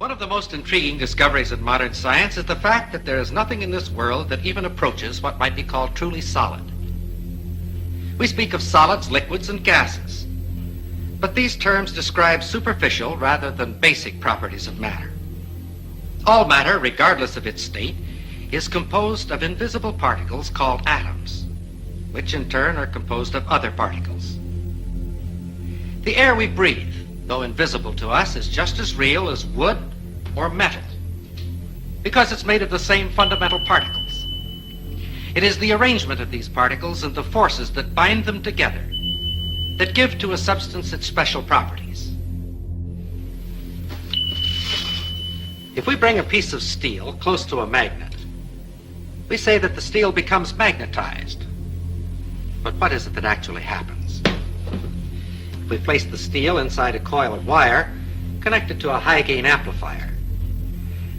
One of the most intriguing discoveries in modern science is the fact that there is nothing in this world that even approaches what might be called truly solid. We speak of solids, liquids, and gases, but these terms describe superficial rather than basic properties of matter. All matter, regardless of its state, is composed of invisible particles called atoms, which in turn are composed of other particles. The air we breathe, though invisible to us, is just as real as wood or metal, because it's made of the same fundamental particles. It is the arrangement of these particles and the forces that bind them together that give to a substance its special properties. If we bring a piece of steel close to a magnet, we say that the steel becomes magnetized. But what is it that actually happens? If we place the steel inside a coil of wire connected to a high-gain amplifier,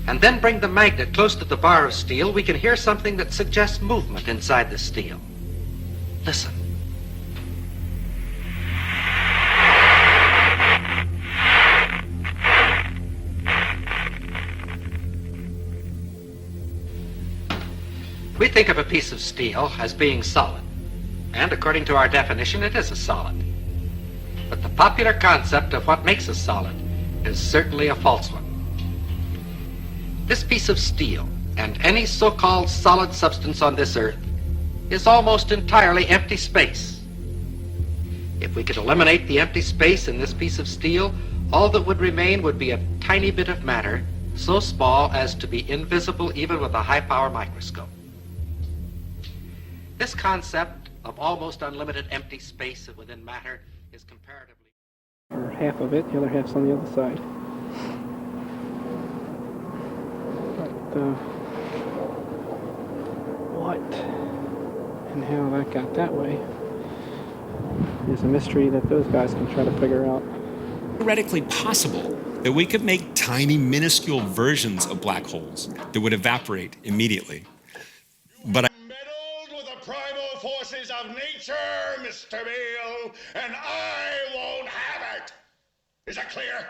and then bring the magnet close to the bar of steel, we can hear something that suggests movement inside the steel. Listen. We think of a piece of steel as being solid, and according to our definition, it is a solid. But the popular concept of what makes a solid is certainly a false one. This piece of steel, and any so-called solid substance on this earth, is almost entirely empty space. If we could eliminate the empty space in this piece of steel, all that would remain would be a tiny bit of matter, so small as to be invisible even with a high-power microscope. This concept of almost unlimited empty space within matter is comparatively... Or half of it, the other half's on the other side. What and how that got that way is a mystery that those guys can try to figure out. Theoretically possible that we could make tiny, minuscule versions of black holes that would evaporate immediately. But meddled with the primal forces of nature, Mr. Beale, and I won't have it. Is that clear?